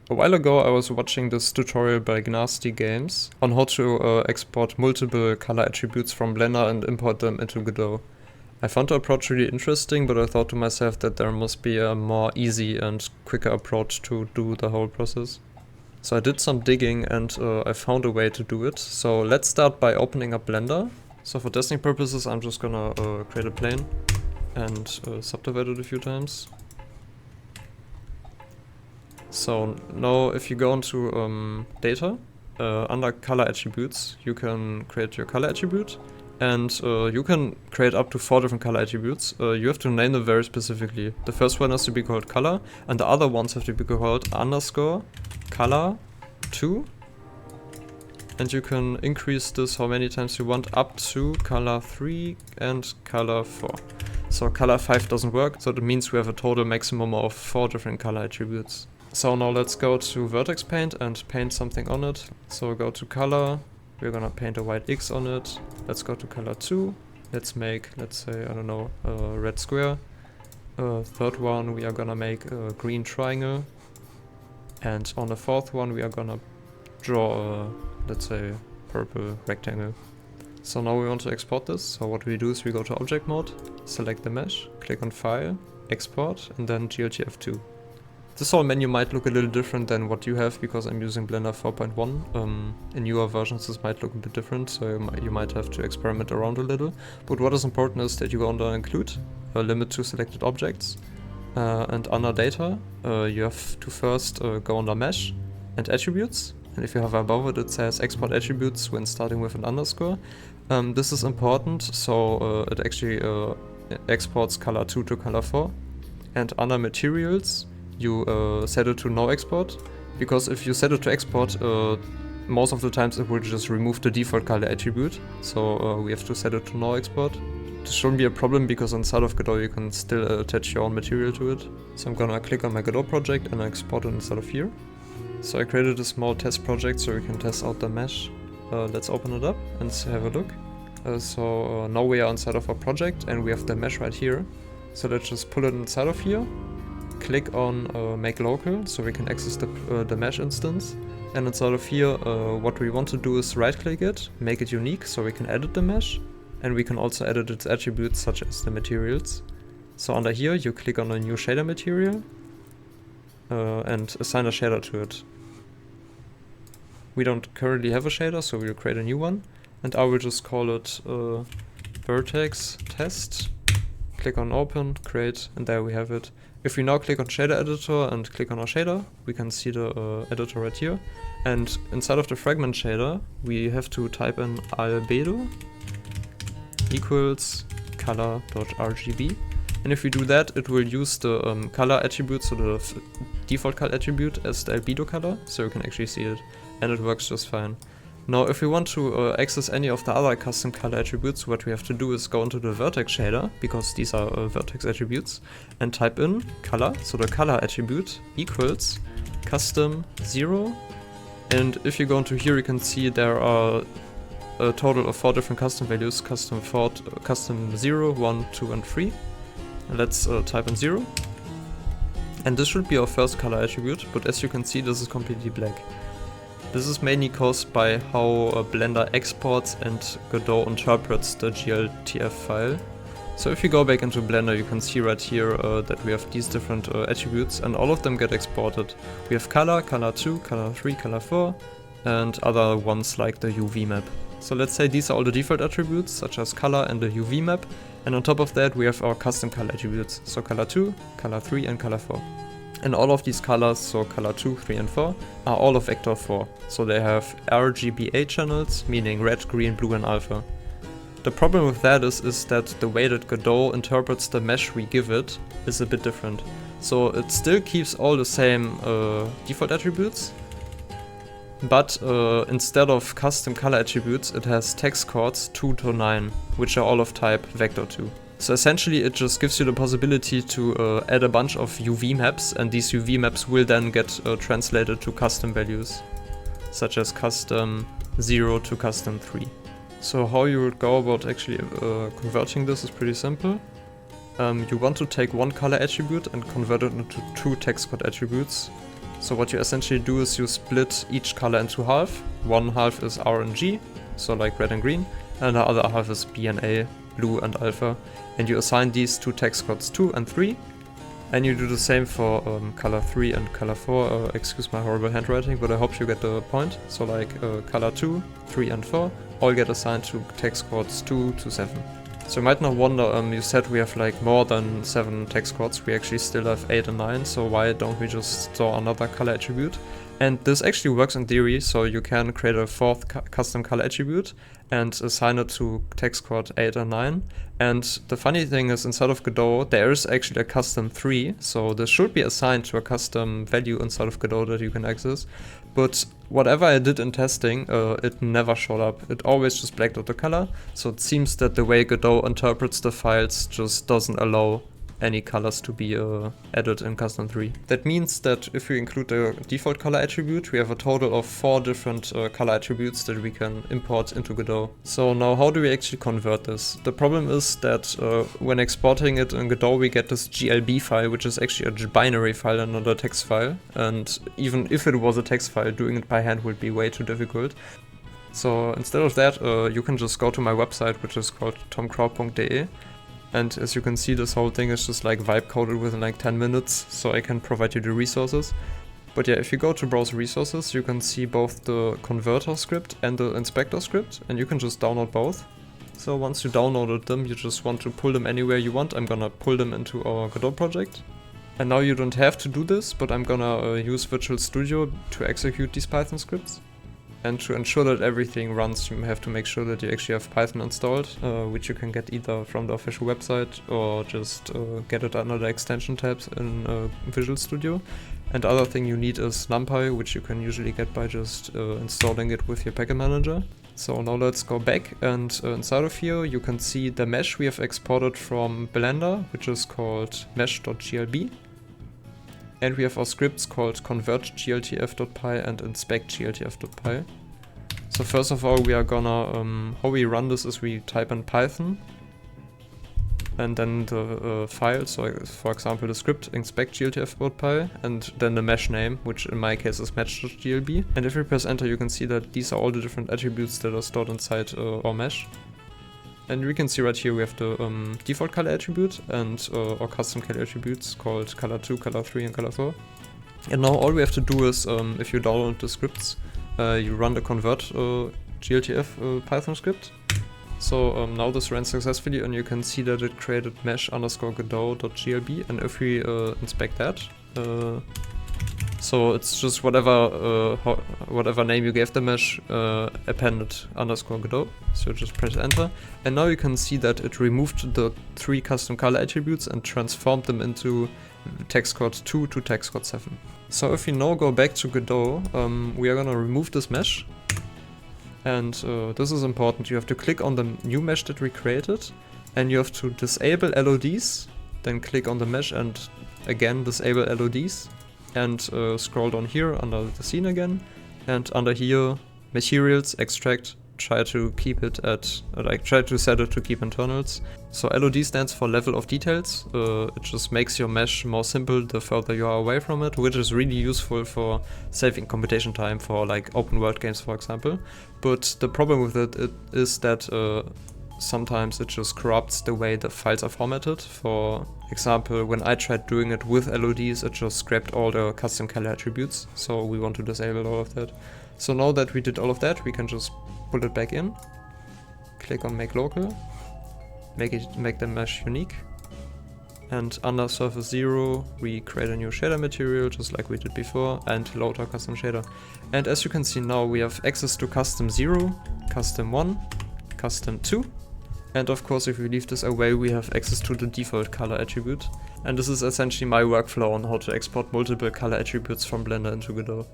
A while ago I was watching this tutorial by Gnasty Games on how to export multiple color attributes from Blender and import them into Godot. I found the approach really interesting, but I thought to myself that there must be a more easy and quicker approach to do the whole process. So I did some digging and I found a way to do it. So let's start by opening up Blender. So for testing purposes I'm just gonna create a plane and subdivide it a few times. So now if you go into data, under color attributes, you can create your color attribute, and you can create up to 4 different color attributes. You have to name them very specifically. The first one has to be called color, and the other ones have to be called underscore color 2. And you can increase this how many times you want, up to color 3 and color 4. So color 5 doesn't work, so that means we have a total maximum of 4 different color attributes. So now let's go to Vertex paint and paint something on it. So go to color, we're gonna paint a white X on it. Let's go to color 2. Let's make, let's say, I don't know, a red square. Third one we are gonna make a green triangle. And on the fourth one we are gonna draw a, let's say, purple rectangle. So now we want to export this. So what we do is we go to object mode, select the mesh, click on file, export, and then GLTF2. This whole menu might look a little different than what you have because I'm using Blender 4.1. In newer versions this might look a bit different, so you might have to experiment around a little. But what is important is that you go under include, limit to selected objects, and under data you have to first go under mesh and attributes. And if you hover above it, it says export attributes when starting with an underscore. This is important, so it actually exports color 2 to color 4. And under materials, you set it to no export, because if you set it to export, most of the times it will just remove the default color attribute. So we have to set it to no export. This shouldn't be a problem because inside of Godot you can still attach your own material to it. So I'm gonna click on my Godot project and export it inside of here. So I created a small test project so we can test out the mesh. Let's open it up and have a look. So now we are inside of our project and we have the mesh right here. So let's just pull it inside of here. Click on make local so we can access the mesh instance. And inside of here what we want to do is right click it, make it unique so we can edit the mesh. And we can also edit its attributes such as the materials. So under here you click on a new shader material and assign a shader to it. We don't currently have a shader, so we'll create a new one. And I will just call it Vertex test. Click on open, create, and there we have it. If we now click on shader editor and click on our shader, we can see the editor right here. And inside of the fragment shader, we have to type in albedo equals color.rgb. And if we do that, it will use the color attribute, so the default color attribute, as the albedo color, so you can actually see it. And it works just fine. Now if we want to access any of the other custom color attributes, what we have to do is go into the vertex shader, because these are vertex attributes, and type in color, so the color attribute equals custom 0. And if you go into here, you can see there are a total of 4 different custom values, custom 0, 1, 2 and 3. And let's type in 0. And this should be our first color attribute, but as you can see this is completely black. This is mainly caused by how Blender exports and Godot interprets the GLTF file. So if you go back into Blender, you can see right here that we have these different attributes and all of them get exported. We have color, color 2, color 3, color 4 and other ones like the UV map. So let's say these are all the default attributes such as color and the UV map, and on top of that we have our custom color attributes, so color 2, color 3 and color 4. And all of these colors, so color 2, 3 and 4, are all of vector 4. So they have RGBA channels, meaning red, green, blue and alpha. The problem with that is that the way that Godot interprets the mesh we give it is a bit different. So it still keeps all the same default attributes, but instead of custom color attributes it has text codes 2 to 9, which are all of type vector 2. So essentially it just gives you the possibility to add a bunch of UV maps, and these UV maps will then get translated to custom values, such as custom 0 to custom 3. So how you would go about actually converting this is pretty simple. You want to take one color attribute and convert it into 2 text code attributes. So what you essentially do is you split each color into half. One half is R and G, so like red and green, and the other half is B and A, blue and alpha. And you assign these to text codes 2 and 3. And you do the same for color 3 and color 4. Excuse my horrible handwriting, but I hope you get the point. So like color 2, 3 and 4 all get assigned to text codes 2 to 7. So you might not wonder, you said we have like more than 7 text codes, we actually still have 8 and 9, so why don't we just store another color attribute? And this actually works in theory, so you can create a fourth custom color attribute and assign it to text code 8 and 9. And the funny thing is, inside of Godot, there is actually a custom 3, so this should be assigned to a custom value inside of Godot that you can access. But whatever I did in testing, it never showed up. It always just blacked out the color, so it seems that the way Godot interprets the files just doesn't allow any colors to be added in custom 3. That means that if we include the default color attribute, we have a total of 4 different color attributes that we can import into Godot. So now how do we actually convert this? The problem is that when exporting it in Godot, we get this GLB file, which is actually a binary file and not a text file. And even if it was a text file, doing it by hand would be way too difficult. So instead of that, you can just go to my website, which is called tomkraut.de. And as you can see, this whole thing is just like vibe coded within like 10 minutes, so I can provide you the resources. But yeah, if you go to browse resources, you can see both the converter script and the inspector script, and you can just download both. So once you downloaded them, you just want to pull them anywhere you want. I'm gonna pull them into our Godot project. And now you don't have to do this, but I'm gonna use Visual Studio to execute these Python scripts. And to ensure that everything runs, you have to make sure that you actually have Python installed, which you can get either from the official website or just get it under the extension tabs in Visual Studio. And the other thing you need is NumPy, which you can usually get by just installing it with your package manager. So now let's go back, and inside of here you can see the mesh we have exported from Blender, which is called mesh.glb. And we have our scripts called convert.gltf.py and inspect.gltf.py. So first of all, we are gonna, how we run this is we type in Python and then the file, so for example the script inspect.gltf.py and then the mesh name, which in my case is mesh.glb. And if we press enter, you can see that these are all the different attributes that are stored inside our mesh. And we can see right here we have the default color attribute and our custom color attributes called color 2, color 3 and color 4. And now all we have to do is, if you download the scripts, you run the convert gltf Python script. So now this ran successfully, and you can see that it created mesh_godot.glb, and if we inspect that, so it's just whatever name you gave the mesh, appended _Godot. So just press enter. And now you can see that it removed the 3 custom color attributes and transformed them into text code 2 to text code 7. So if we now go back to Godot, we are gonna remove this mesh. And this is important. You have to click on the new mesh that we created, and you have to disable LODs, then click on the mesh and again disable LODs. And scroll down here under the scene again, and under here materials extract, try to keep it at try to set it to keep internals. So LOD stands for level of details. It just makes your mesh more simple the further you are away from it, which is really useful for saving computation time for like open world games, for example. But the problem with it is that sometimes it just corrupts the way the files are formatted. For example, when I tried doing it with LODs, it just scrapped all the custom color attributes, so we want to disable all of that. So now that we did all of that, we can just pull it back in, click on make local, make the mesh unique, and under surface 0 we create a new shader material just like we did before and load our custom shader. And as you can see now, we have access to custom 0, custom 1, custom 2. And of course, if we leave this away, we have access to the default color attribute. And this is essentially my workflow on how to export multiple color attributes from Blender into Godot.